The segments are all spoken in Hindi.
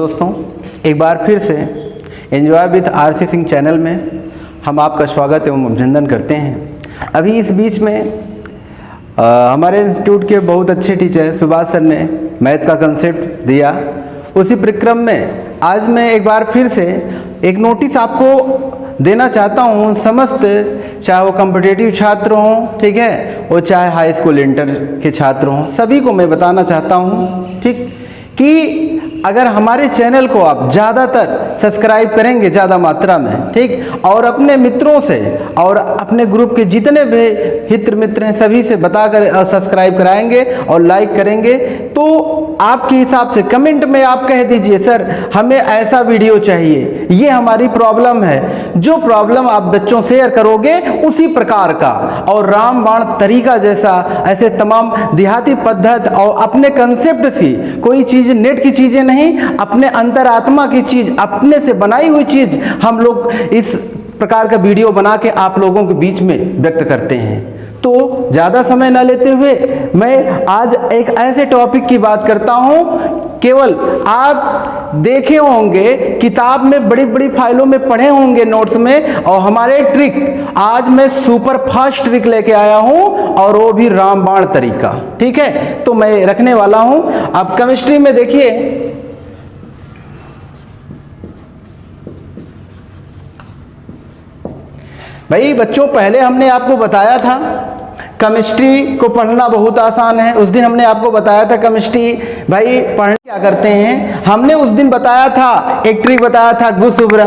दोस्तों, एक बार फिर से enjoy with RC Singh channel में हम आपका स्वागत एवं अभिनंदन करते हैं। अभी इस बीच में हमारे इंस्टीट्यूट के बहुत अच्छे टीचर सुभाष सर ने मैथ का कंसेप्ट दिया। उसी प्रक्रम में आज मैं एक बार फिर से एक नोटिस आपको देना चाहता हूँ। समस्त, चाहे वो कॉम्पिटिटिव छात्र हों, ठीक है, और चाहे हाई स्कूल इंटर के छात्र हों, सभी को मैं बताना चाहता हूँ, ठीक, कि अगर हमारे चैनल को आप ज़्यादातर सब्सक्राइब करेंगे ज़्यादा मात्रा में, ठीक, और अपने मित्रों से और अपने ग्रुप के जितने भी हित मित्र हैं सभी से बताकर सब्सक्राइब कराएंगे और लाइक करेंगे, तो आपके हिसाब से कमेंट में आप कह दीजिए सर हमें ऐसा वीडियो चाहिए, ये हमारी प्रॉब्लम है। जो प्रॉब्लम आप बच्चों शेयर करोगे उसी प्रकार का और रामबाण तरीका जैसा ऐसे तमाम देहाती पद्धत और अपने कंसेप्ट से कोई चीज़ नेट की चीज़ें नहीं, अपने अंतरात्मा की चीज़, अपने से बनाई हुई चीज़ हम लोग इस प्रकार का वीडियो बना के आप लोगों के बीच में व्यक्त करते हैं। तो ज़्यादा समय न लेते हुए मैं आज एक ऐसे टॉपिक की बात करता हूँ। केवल आप देखे होंगे किताब में, बड़ी बड़ी फाइलों में पढ़े होंगे नोट्स में, और हमारे ट्रिक आज मैं सुपर फास्ट ट्रिक लेके आया हूँ और वो भी रामबाण तरीका, ठीक है, तो मैं रखने वाला हूँ। अब केमिस्ट्री में देखिए, भाई बच्चों, पहले हमने आपको बताया था केमिस्ट्री को पढ़ना बहुत आसान है। उस दिन हमने आपको बताया था केमिस्ट्री भाई पढ़ने क्या करते हैं। हमने उस दिन बताया था, एक ट्रिक बताया था गुसुब्रा,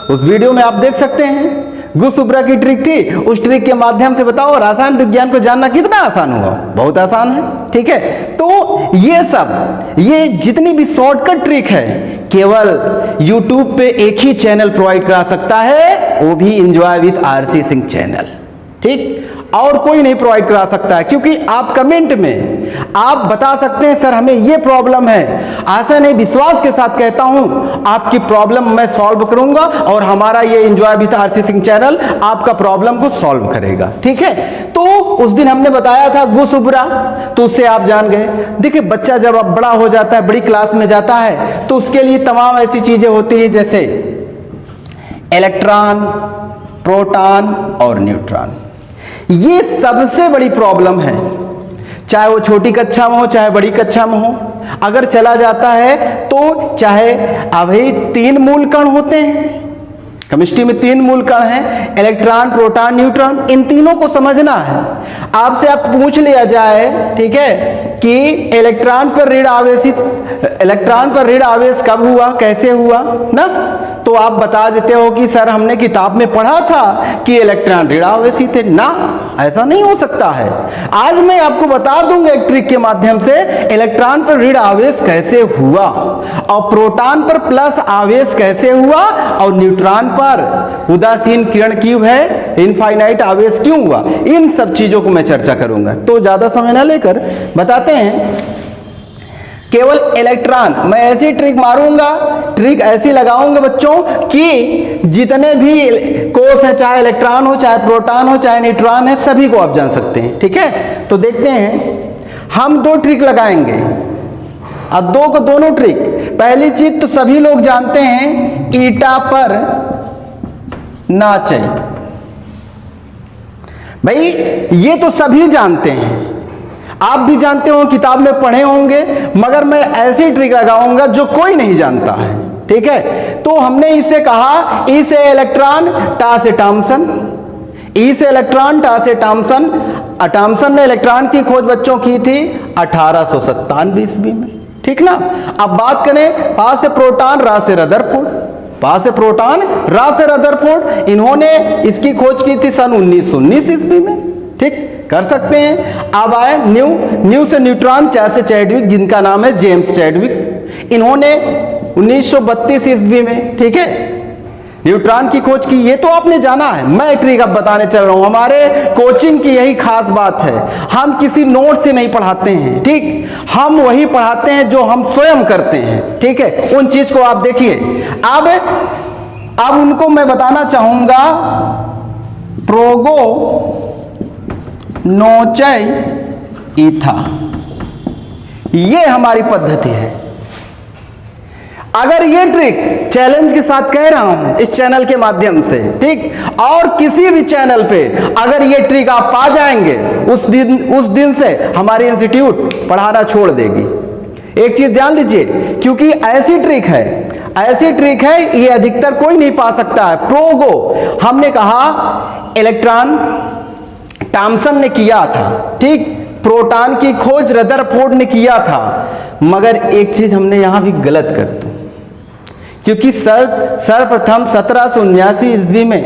उस वीडियो में आप देख सकते हैं। गुसुब्रा की ट्रिक थी, उस ट्रिक के माध्यम से बताओ रासायन विज्ञान को जानना कितना आसान होगा। बहुत आसान है, ठीक है। तो ये सब, ये जितनी भी शॉर्टकट ट्रिक है केवल YouTube पे एक ही चैनल प्रोवाइड करा सकता है, वो भी enjoy with RC Singh channel, ठीक, और कोई नहीं प्रोवाइड करा सकता है। क्योंकि आप कमेंट में आप बता सकते हैं सर हमें ये प्रॉब्लम है, आशा नहीं विश्वास के साथ कहता हूं आपकी प्रॉब्लम मैं सॉल्व करूंगा और हमारा ये enjoy with RC Singh channel आपका प्रॉब्लम को सॉल्व करेगा, ठीक है। तो उस दिन हमने बताया था गुसुब्रा, तो उससे आप जान गए। देखिए बच्चा जब अब बड़ा हो जाता है, बड़ी क्लास में जाता है, तो उसके लिए तमाम ऐसी चीजें होती है जैसे इलेक्ट्रॉन, प्रोटॉन और न्यूट्रॉन। ये सबसे बड़ी प्रॉब्लम है, चाहे वो छोटी कक्षा में हो चाहे बड़ी कक्षा में हो। अगर चला जाता है तो चाहे अभी 3 मूल कण होते हैं, केमिस्ट्री में 3 मूल कण हैं, इलेक्ट्रॉन, प्रोटॉन, न्यूट्रॉन, इन तीनों को समझना है। आपसे आप पूछ लिया जाए, ठीक है, कि इलेक्ट्रॉन पर ऋण आवेश कब हुआ, कैसे हुआ ना, तो आप बता देते हो कि सर हमने किताब में पढ़ा था कि इलेक्ट्रॉन ऋण आवेशी थे ना। ऐसा नहीं हो सकता है। आज मैं आपको बता दूंगा एक ट्रिक के माध्यम से इलेक्ट्रॉन पर ऋण आवेश कैसे हुआ और प्रोटॉन पर प्लस आवेश कैसे हुआ और न्यूट्रॉन पर उदासीन किरण क्यों है, इनफाइनाइट आवेश क्यों हुआ। इन सब चीजों को मैं चर्चा करूंगा, तो ज्यादा समय ना लेकर बताते हैं। केवल इलेक्ट्रॉन, मैं ऐसी ट्रिक मारूंगा, ट्रिक ऐसी लगाऊंगा बच्चों कि जितने भी कोष हैं, चाहे इलेक्ट्रॉन हो, चाहे प्रोटॉन हो, चाहे न्यूट्रॉन है, सभी को आप जान सकते हैं, ठीक है। तो देखते हैं, हम 2 ट्रिक लगाएंगे। अब 2 को दोनों ट्रिक, पहली चीज तो सभी लोग जानते हैं, ईटा पर नाचे। भाई ये तो सभी जानते हैं, आप भी जानते हो, किताब में पढ़े होंगे, मगर मैं ऐसी ट्रिक लगाऊंगा जो कोई नहीं जानता है, ठीक है। तो हमने इसे कहा ई से इलेक्ट्रॉन, टा से थॉमसन, ई से इलेक्ट्रॉन, टा से थॉमसन। थॉमसन ने इलेक्ट्रॉन की खोज बच्चों की थी 1897 ईस्वी में, ठीक ना। अब बात करें पा से प्रोटॉन, रा से रदरफोर्ड, पा से प्रोटॉन, रा से रदरफोर्ड, इन्होंने इसकी खोज की थी सन 1919 ईस्वी में, ठीक, कर सकते हैं। अब आए न्यू से न्यूट्रॉन, चा से चैडविक, जिनका नाम है जेम्स चैडविक, इन्होंने 1932 ईस्वी में, ठीक है, न्यूट्रॉन की खोज की। ये तो आपने जाना है, मैं ट्रिक अब बताने चल रहा हूं। हमारे कोचिंग की यही खास बात है, हम किसी नोट से नहीं पढ़ाते हैं, ठीक, हम वही पढ़ाते हैं जो हम स्वयं करते हैं, ठीक है। उन चीज को आप देखिए। अब उनको मैं बताना चाहूंगा, प्रोगो नोचै ईथा, ये हमारी पद्धति है। अगर ये ट्रिक चैलेंज के साथ कह रहा हूं इस चैनल के माध्यम से, ठीक, और किसी भी चैनल पे अगर ये ट्रिक आप पा जाएंगे, उस दिन से हमारी इंस्टीट्यूट पढ़ाना छोड़ देगी। एक चीज जान लीजिए, क्योंकि ऐसी ट्रिक है ये अधिकतर कोई नहीं पा सकता है। प्रोगो हमने कहा इलेक्ट्रॉन थॉमसन ने किया था, ठीक, प्रोटॉन की खोज रदरफोर्ड ने किया था, मगर एक चीज हमने यहां भी गलत कर दी, क्योंकि सर्वप्रथम 1779 ईस्वी में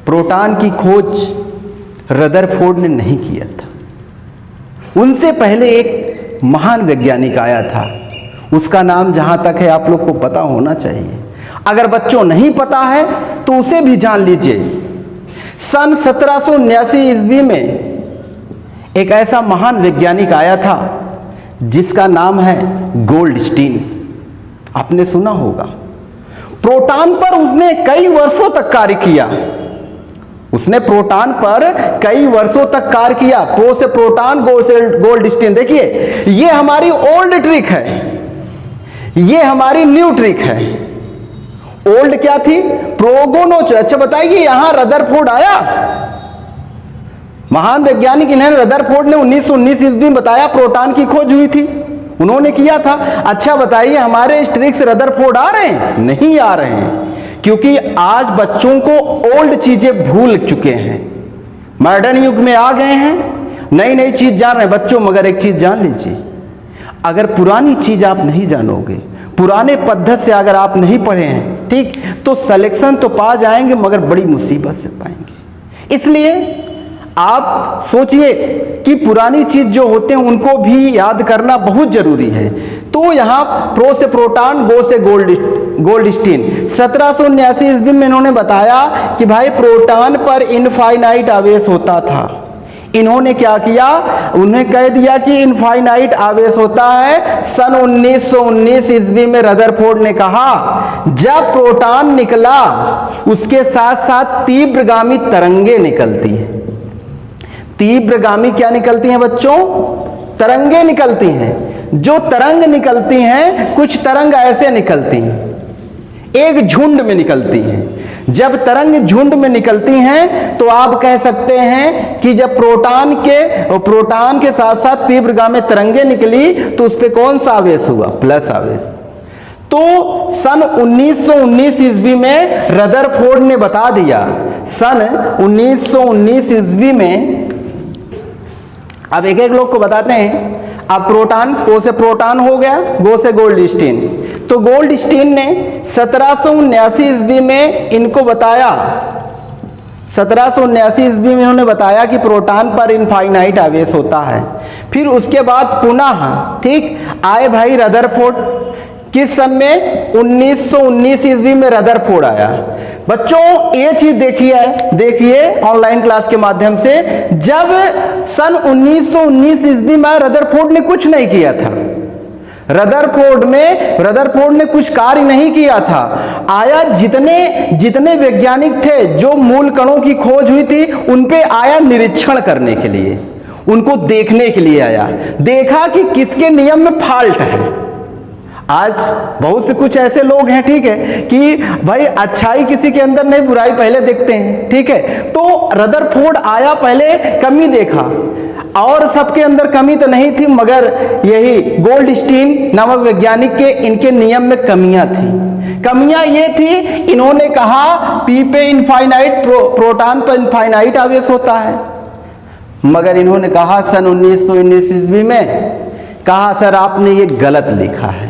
प्रोटॉन की खोज रदरफोर्ड ने नहीं किया था। उनसे पहले एक महान वैज्ञानिक आया था, उसका नाम जहां तक है आप लोग को पता होना चाहिए। अगर बच्चों नहीं पता है तो उसे भी जान लीजिए। सन 1779 ईस्वी में एक ऐसा महान वैज्ञानिक आया था जिसका नाम है गोल्डस्टीन। आपने सुना होगा। प्रोटॉन पर उसने कई वर्षों तक कार्य किया। उसने प्रोटॉन पर कई वर्षों तक कार्य किया। प्रो से प्रोटॉन, गो से गोल्डस्टीन। देखिए, ये हमारी ओल्ड ट्रिक है, ये हमारी न्यू ट्रिक है। ओल्ड क्या थी? प्रोगोनोच। अच्छा बताइए, यहां रदरफोर्ड आया, महान वैज्ञानिक इन्हें रदरफोर्ड ने 1919 ईस्वी में बताया प्रोटॉन की खोज हुई थी, उन्होंने किया था। अच्छा बताइए, हमारे इस ट्रिक से रदरफोर्ड आ रहे हैं? नहीं आ रहे हैं, क्योंकि आज बच्चों को ओल्ड चीजें भूल चुके हैं, मॉडर्न युग में आ गए हैं, नई नई चीज जान रहे हैं बच्चों। मगर एक चीज जान लीजिए, अगर पुरानी चीज आप नहीं जानोगे, पुराने पद्धति से अगर आप नहीं पढ़े हैं, ठीक, तो सिलेक्शन तो पा जाएंगे मगर बड़ी मुसीबत से पाएंगे। इसलिए आप सोचिए कि पुरानी चीज जो होते हैं उनको भी याद करना बहुत जरूरी है। तो यहाँ प्रो से प्रोटॉन, गो से गोल्डस्टीन 1779 ईस्वी में इन्होंने बताया कि भाई प्रोटॉन पर इनफाइनाइट आवेश होता था। इन्होंने क्या किया? उन्हें कह दिया कि इनफाइनाइट आवेश होता है। सन 1919 ईस्वी में रदरफोर्ड ने कहा जब प्रोटॉन निकला उसके साथ साथ तीव्रगामी तरंगे निकलती हैं। तीव्रगामी क्या निकलती हैं बच्चों? तरंगे निकलती हैं। जो तरंग निकलती हैं, कुछ तरंग ऐसे निकलती हैं, एक झुंड में निकलती हैं। जब तरंग झुंड में निकलती हैं तो आप कह सकते हैं कि जब प्रोटॉन के साथ साथ तीव्रगामी तरंगे निकली तो उस पे कौन सा आवेश हुआ? प्लस आवेश। तो सन 1919 ईस्वी में रदरफोर्ड ने बता दिया। सन 1919 ईस्वी में, अब एक एक लोग को बताते हैं। अब प्रोटॉन, प्रो से प्रोटॉन हो गया, गो से गोल्डस्टीन। तो गोल्डस्टीन ने 1779 ईस्वी में इनको बताया, 1779 ईस्वी में इन्होंने बताया कि प्रोटॉन पर इनफाइनाइट आवेश होता है। फिर उसके बाद पुनः, ठीक, आए भाई रदरफोर्ड। किस सन में? 1919 ईस्वी में रदरफोर्ड आया। बच्चों ये चीज देखिए ऑनलाइन क्लास के माध्यम से, जब सन 1919 ईस्वी में रदरफोर्ड ने कुछ नहीं किया था। रदरफोर्ड ने कुछ कार्य नहीं किया था। आया जितने वैज्ञानिक थे जो मूल कणों की खोज हुई थी उन पे आया निरीक्षण करने के लिए, उनको देखने के लिए आया, देखा कि किसके नियम में फॉल्ट है। आज बहुत से कुछ ऐसे लोग हैं, ठीक है, कि भाई अच्छाई किसी के अंदर नहीं, बुराई पहले देखते हैं, ठीक है। तो रदरफोर्ड आया, पहले कमी देखा, और सबके अंदर कमी तो नहीं थी, मगर यही गोल्डस्टीन नामक वैज्ञानिक के इनके नियम में कमियां थी। कमियां ये थी, इन्होंने कहा पी पे इनफाइनाइट, प्रोटॉन पर इनफाइनाइट आवेश होता है, मगर इन्होंने कहा सन 1919 ईस्वी में, कहा सर आपने ये गलत लिखा है,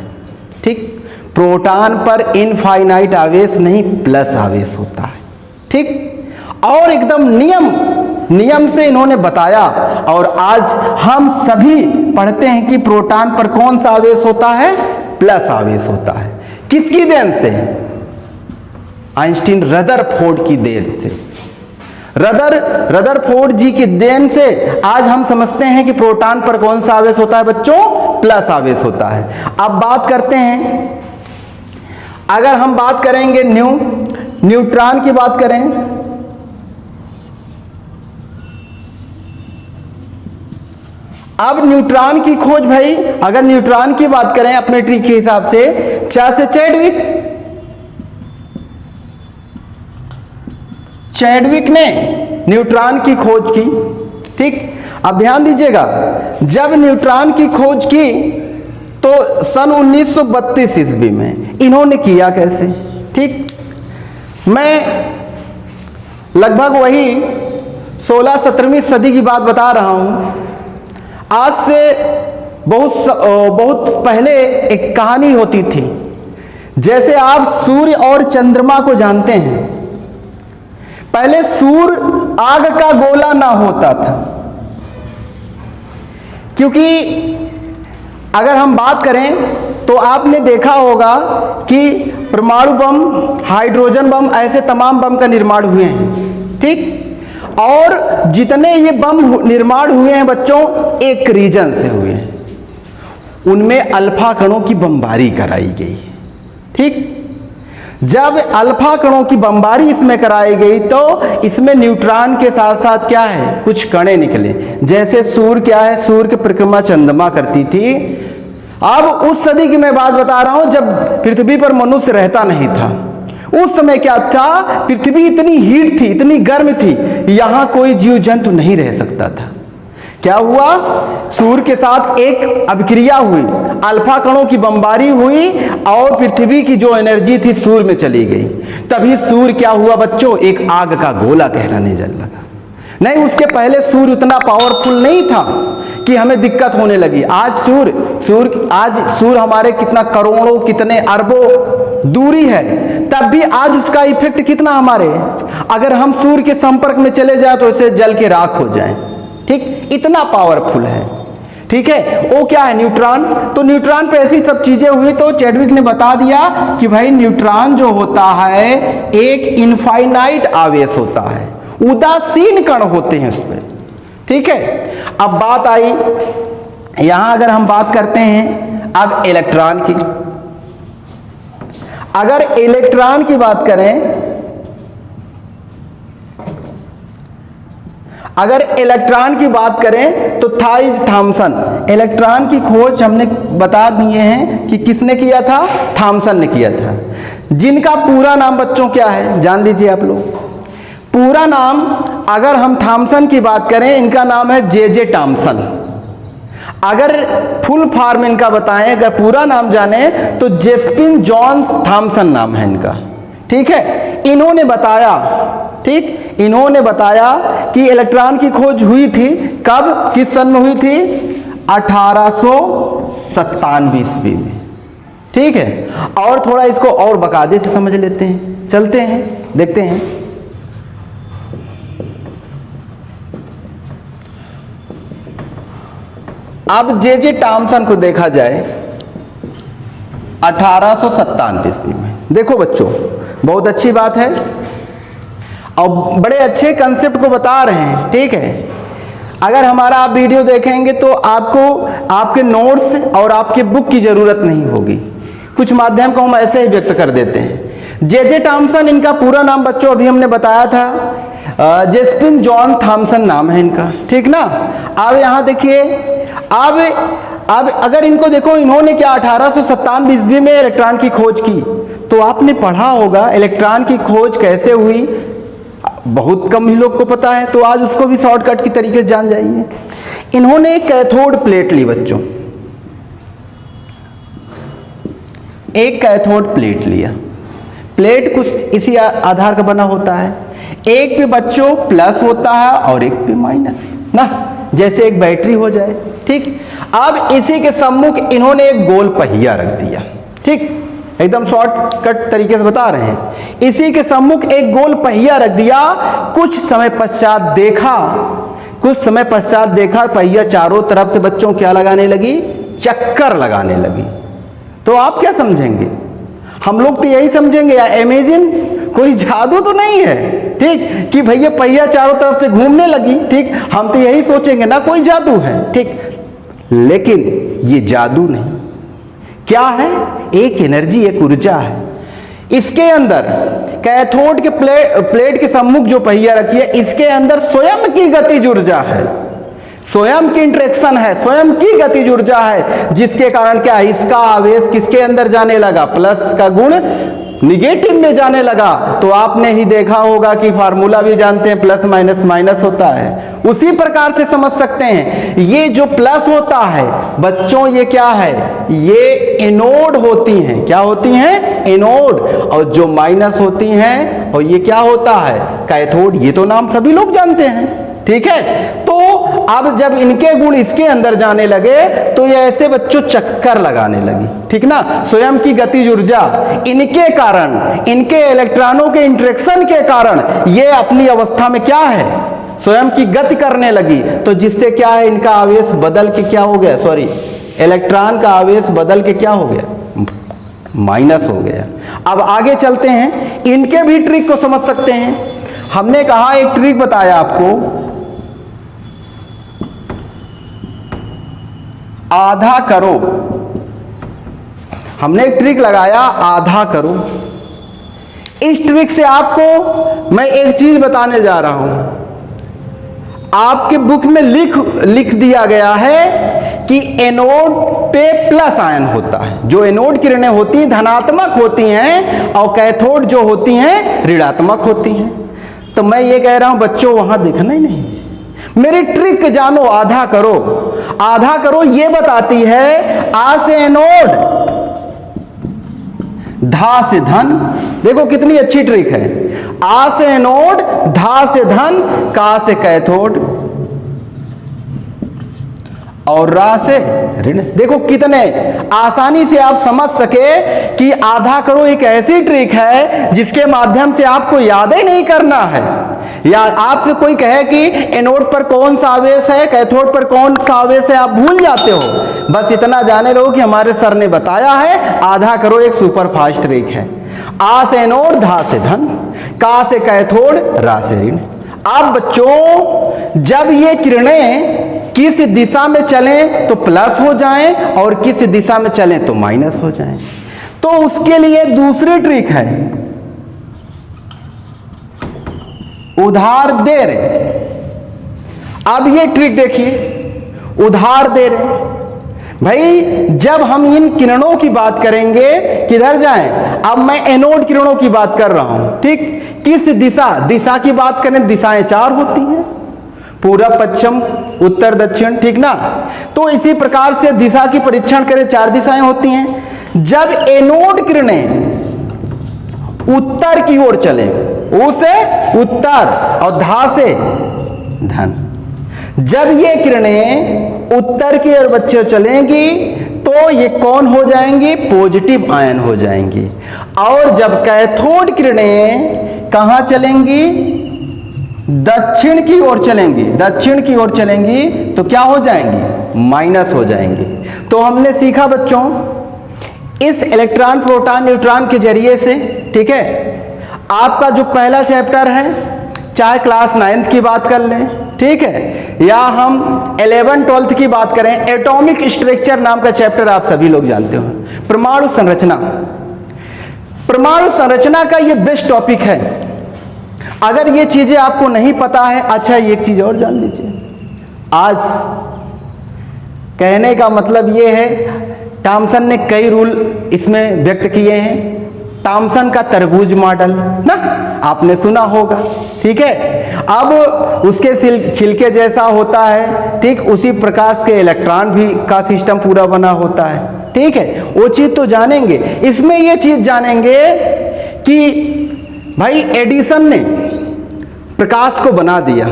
ठीक, प्रोटॉन पर इनफाइनाइट आवेश नहीं प्लस आवेश होता है, ठीक। और एकदम नियम से इन्होंने बताया, और आज हम सभी पढ़ते हैं कि प्रोटॉन पर कौन सा आवेश होता है? प्लस आवेश होता है। किसकी देन से? आइंस्टीन, रदरफोर्ड की देन से। रदरफोर्ड जी की देन से आज हम समझते हैं कि प्रोटॉन पर कौन सा आवेश होता है बच्चों? प्लस आवेश होता है। अब बात करते हैं, अगर हम बात करेंगे न्यूट्रॉन की बात करें, अब न्यूट्रॉन की खोज भाई, अगर न्यूट्रॉन की बात करें अपने ट्री के हिसाब से, चार्ल्स चैडविक ने न्यूट्रॉन की खोज की। ठीक, अब ध्यान दीजिएगा, जब न्यूट्रॉन की खोज की तो सन 1932 ईस्वी में इन्होंने किया कैसे। ठीक, मैं लगभग वही 16-17वीं सदी की बात बता रहा हूं। आज से बहुत पहले एक कहानी होती थी। जैसे आप सूर्य और चंद्रमा को जानते हैं, पहले सूर्य आग का गोला ना होता था, क्योंकि अगर हम बात करें तो आपने देखा होगा कि परमाणु बम, हाइड्रोजन बम, ऐसे तमाम बम का निर्माण हुए हैं। ठीक, और जितने ये बम निर्माण हुए हैं बच्चों, एक रीजन से हुए हैं, उनमें अल्फा कणों की बमबारी कराई गई। ठीक, जब अल्फा कणों की बमबारी इसमें कराई गई तो इसमें न्यूट्रॉन के साथ साथ क्या है, कुछ कणे निकले। जैसे सूर्य क्या है, सूर्य की परिक्रमा चंद्रमा करती थी। अब उस सदी की मैं बात बता रहा हूं जब पृथ्वी पर मनुष्य रहता नहीं था। उस समय क्या था, पृथ्वी इतनी हीट थी, इतनी गर्म थी, यहां कोई जीव जंतु नहीं रह सकता था। क्या हुआ, सूर्य के साथ एक अभिक्रिया हुई, अल्फा कणों की बमबारी हुई और पृथ्वी की जो एनर्जी थी सूर्य में चली गई। तभी सूर्य क्या हुआ बच्चों, एक आग का गोला कहलाने लगा। नहीं, उसके पहले सूर्य उतना पावरफुल नहीं था कि हमें दिक्कत होने लगी। आज सूर्य हमारे कितना करोड़ों, कितने अरबों दूरी है, तब भी आज उसका इफेक्ट कितना हमारे, अगर हम सूर्य के संपर्क में चले जाए तो इसे जल के राख हो जाए। ठीक, इतना पावरफुल है। ठीक है, वो क्या है, न्यूट्रॉन। तो न्यूट्रॉन पे ऐसी सब चीजें हुई तो चैडविक ने बता दिया कि भाई न्यूट्रॉन जो होता है एक इनफाइनाइट आवेश होता है, उदासीन कण होते हैं उसमें। ठीक है, अब बात आई यहां, अगर हम बात करते हैं अब इलेक्ट्रॉन की। अगर इलेक्ट्रॉन की बात करें, अगर इलेक्ट्रॉन की बात करें तो थॉमसन, इलेक्ट्रॉन की खोज हमने बता दिए हैं कि किसने किया था, थॉमसन ने किया था। जिनका पूरा नाम बच्चों क्या है, जान लीजिए आप लोग। पूरा नाम अगर हम थॉमसन की बात करें, इनका नाम है जे थॉमसन। अगर फुल फॉर्म इनका बताएं, अगर पूरा नाम जाने तो जेस्पिन जॉन थॉमसन नाम है इनका। ठीक है, इन्होंने बताया, ठीक, इन्होंने बताया कि इलेक्ट्रॉन की खोज हुई थी कब, किस सन में हुई थी, 1897 ईस्वी में। ठीक है, और थोड़ा इसको और बाकायदे से समझ लेते हैं, चलते हैं देखते हैं। अब जे थॉमसन को देखा जाए 1897 ईस्वी में। देखो बच्चों, बहुत अच्छी बात है और बड़े अच्छे कंसेप्ट को बता रहे हैं। ठीक है, अगर हमारा आप वीडियो देखेंगे तो आपको आपके नोट्स और आपके बुक की जरूरत नहीं होगी, कुछ माध्यम को हम ऐसे ही व्यक्त कर देते हैं। जे थॉमसन इनका पूरा नाम बच्चों अभी हमने बताया था, जेस्पिन जॉन थॉमसन नाम है इनका। ठीक ना, अब यहां देखिए, अब अगर इनको देखो, इन्होंने क्या 1897 ईस्वी में इलेक्ट्रॉन की खोज की। तो आपने पढ़ा होगा इलेक्ट्रॉन की खोज कैसे हुई, बहुत कम ही लोग को पता है, तो आज उसको भी शॉर्टकट की तरीके से जान जाइए। इन्होंने एक कैथोड प्लेट ली बच्चों, एक कैथोड प्लेट लिया। प्लेट कुछ इसी आधार का बना होता है, एक पे बच्चों प्लस होता है और एक पे माइनस ना, जैसे एक बैटरी हो जाए। ठीक, अब इसी के सम्मुख इन्होंने एक गोल पहिया रख दिया। ठीक, एकदम शॉर्टकट तरीके से बता रहे हैं। इसी के सम्मुख एक गोल पहिया रख दिया। कुछ समय पश्चात देखा पहिया चारों तरफ से बच्चों क्या लगाने लगी, चक्कर लगाने लगी। तो आप क्या समझेंगे, हम लोग तो यही समझेंगे या इमेजिन, कोई जादू तो नहीं है। ठीक, कि भैया पहिया चारों तरफ से घूमने लगी। ठीक, हम तो यही सोचेंगे ना कोई जादू है। ठीक, लेकिन ये जादू नहीं, क्या है, एक एनर्जी, एक ऊर्जा है। इसके अंदर कैथोड के प्लेट के सम्मुख जो पहिया रखी है, इसके अंदर स्वयं की गतिज ऊर्जा है। स्वयं की इंटरेक्शन है, स्वयं की गतिज ऊर्जा है, जिसके कारण क्या है, इसका आवेश किसके अंदर जाने लगा, प्लस का गुण निगेटिव में जाने लगा। तो आपने ही देखा होगा कि फार्मूला भी जानते हैं, प्लस माइनस माइनस होता है, उसी प्रकार से समझ सकते हैं। ये जो प्लस होता है बच्चों, ये क्या है, ये एनोड होती हैं, क्या होती हैं, एनोड। और जो माइनस होती हैं, और ये क्या होता है, कैथोड। ये तो नाम सभी लोग जानते हैं, ठीक है। तो अब जब इनके गुण इसके अंदर जाने लगे तो ये ऐसे बच्चों चक्कर लगाने लगी, ठीक ना। स्वयं की गतिज ऊर्जा इनके कारण, इनके इलेक्ट्रॉनों के इंटरेक्शन के कारण ये अपनी अवस्था में क्या है, स्वयं की गति करने लगी। तो जिससे क्या है, इनका आवेश बदल के क्या हो गया, सॉरी, इलेक्ट्रॉन का आवेश बदल के क्या हो गया, माइनस हो गया। अब आगे चलते हैं, इनके भी ट्रिक को समझ सकते हैं। हमने कहा, एक ट्रिक बताया आपको, आधा करो। हमने एक ट्रिक लगाया, आधा करो। इस ट्रिक से आपको मैं एक चीज बताने जा रहा हूं। आपके बुक में लिख दिया गया है कि एनोड पे प्लस आयन होता है। जो एनोड किरणें होती हैं धनात्मक होती हैं, और कैथोड जो होती हैं ऋणात्मक होती हैं। तो मैं ये कह रहा हूं बच्चों, वहां देखना ही नहीं, मेरी ट्रिक जानो, आधा करो। आधा करो ये बताती है, आ से एनोड, धा से धन। देखो कितनी अच्छी ट्रिक है। आ से एनोड, धा से धन, का से कैथोड, और रा से ऋण। देखो कितने आसानी से आप समझ सके कि आधा करो एक ऐसी ट्रिक है जिसके माध्यम से आपको याद ही नहीं करना है। या आपसे कोई कहे कि एनोड पर कौन सा आवेश है, कैथोड पर कौन सा आवेश है, आप भूल जाते हो। बस इतना जाने रहो कि हमारे सर ने बताया है, आधा करो एक सुपर फास्ट ट्रिक है। आ से एनोड, धा से धन, का से कैथोड, रा से ऋण। अब बच्चों जब ये किरणें किस दिशा में चलें तो प्लस हो जाएं, और किस दिशा में चलें तो माइनस हो जाएं, तो उसके लिए दूसरी ट्रिक है, उधार दे रहे। अब ये ट्रिक देखिए, उधार दे रहे भाई। जब हम इन किरणों की बात करेंगे, किधर जाएं, अब मैं एनोड किरणों की बात कर रहा हूं, ठीक। किस दिशा की बात करें, दिशाएं 4 होती हैं, पूरब, पश्चिम, उत्तर, दक्षिण, ठीक ना। तो इसी प्रकार से दिशा की परीक्षण करें, 4 दिशाएं होती हैं। जब एनोड किरणें उत्तर की ओर चले, ऊ से उत्तर और धा से धन, जब ये किरणें उत्तर की ओर बच्चे चलेंगी तो ये कौन हो जाएंगी, पॉजिटिव आयन हो जाएंगी। और जब कैथोड किरणें कहां चलेंगी, दक्षिण की ओर चलेंगी, दक्षिण की ओर चलेंगी तो क्या हो जाएंगी, माइनस हो जाएंगी। तो हमने सीखा बच्चों, इस इलेक्ट्रॉन प्रोटॉन न्यूट्रॉन के जरिए से, ठीक है, आपका जो पहला चैप्टर है, चाहे क्लास 9th की बात कर लें, ठीक है, या हम 11th 12th की बात करें, एटॉमिक स्ट्रक्चर नाम का चैप्टर आप सभी लोग जानते हो, परमाणु संरचना। परमाणु संरचना का ये बेस्ट टॉपिक है। अगर ये चीजें आपको नहीं पता है, अच्छा एक चीज और जान लीजिए, आज कहने का मतलब ये है, थॉमसन ने कई रूल इसमें व्यक्त किए हैं। थॉमसन का तरबूज मॉडल ना, आपने सुना होगा, ठीक है। अब उसके छिलके जैसा होता है, ठीक, उसी प्रकार के इलेक्ट्रॉन भी का सिस्टम पूरा बना होता है, ठीक है। वो चीज तो जानेंगे। इसमें ये चीज जानेंगे कि भाई एडिसन ने प्रकाश को बना दिया,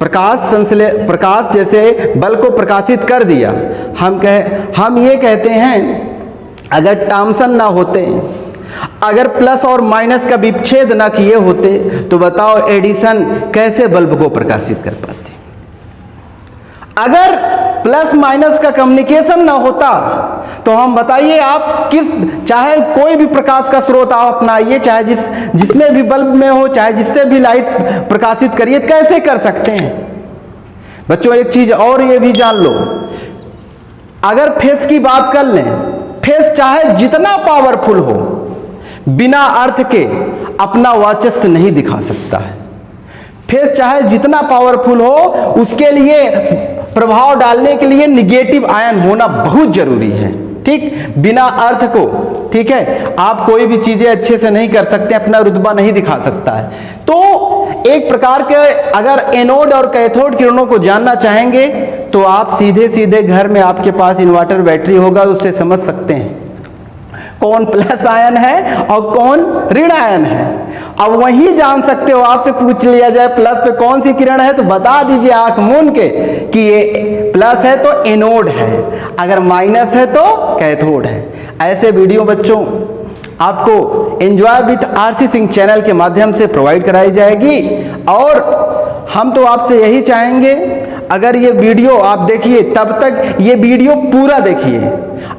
प्रकाश जैसे बल्ब को प्रकाशित कर दिया। हम ये कहते हैं, अगर थॉमसन ना होते, अगर प्लस और माइनस का विच्छेद ना किए होते, तो बताओ एडिसन कैसे बल्ब को प्रकाशित कर पाते। अगर प्लस माइनस का कम्युनिकेशन ना होता तो हम बताइए, आप किस, चाहे कोई भी प्रकाश का स्रोत आप अपनाइए, चाहे जिसमें भी बल्ब में हो, चाहे जिससे भी लाइट प्रकाशित करिए, कैसे कर सकते हैं। बच्चों एक चीज और ये भी जान लो, अगर फेस की बात कर लें, फेस चाहे जितना पावरफुल हो, बिना अर्थ के अपना वर्चस्व नहीं दिखा सकता है। फेस चाहे जितना पावरफुल हो, उसके लिए प्रभाव डालने के लिए निगेटिव आयन होना बहुत जरूरी है। ठीक, बिना अर्थ को, ठीक है, आप कोई भी चीजें अच्छे से नहीं कर सकते, अपना रुतबा नहीं दिखा सकता है। तो एक प्रकार के अगर एनोड और कैथोड किरणों को जानना चाहेंगे तो आप सीधे सीधे घर में आपके पास इन्वर्टर बैटरी होगा, उससे समझ सकते हैं कौन प्लस आयन है और कौन ऋण आयन है। अब वही जान सकते हो, आपसे पूछ लिया जाए प्लस पे कौन सी किरण है तो बता दीजिए आंख मूंद के कि ये प्लस है तो एनोड है, अगर माइनस है तो कैथोड है। ऐसे वीडियो बच्चों आपको enjoy with RC Singh channel के माध्यम से प्रोवाइड कराई जाएगी। और हम तो आपसे यही चाहेंगे, अगर ये वीडियो आप देखिए तब तक ये वीडियो पूरा देखिए।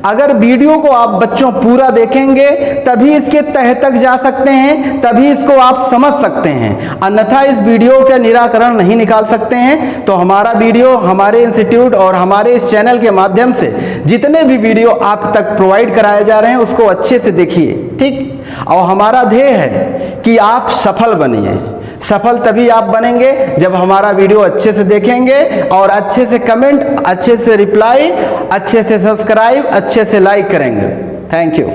अगर वीडियो को आप बच्चों पूरा देखेंगे तभी इसके तह तक जा सकते हैं, तभी इसको आप समझ सकते हैं, अन्यथा इस वीडियो का निराकरण नहीं निकाल सकते हैं। तो हमारा वीडियो हमारे इंस्टीट्यूट और हमारे इस चैनल के माध्यम से जितने भी वीडियो आप तक प्रोवाइड कराए जा रहे हैं उसको अच्छे से देखिए। ठीक, और हमारा ध्येय है कि आप सफल बनिए। सफल तभी आप बनेंगे जब हमारा वीडियो अच्छे से देखेंगे और अच्छे से कमेंट, अच्छे से रिप्लाई, अच्छे से सब्सक्राइब, अच्छे से लाइक करेंगे। Thank you.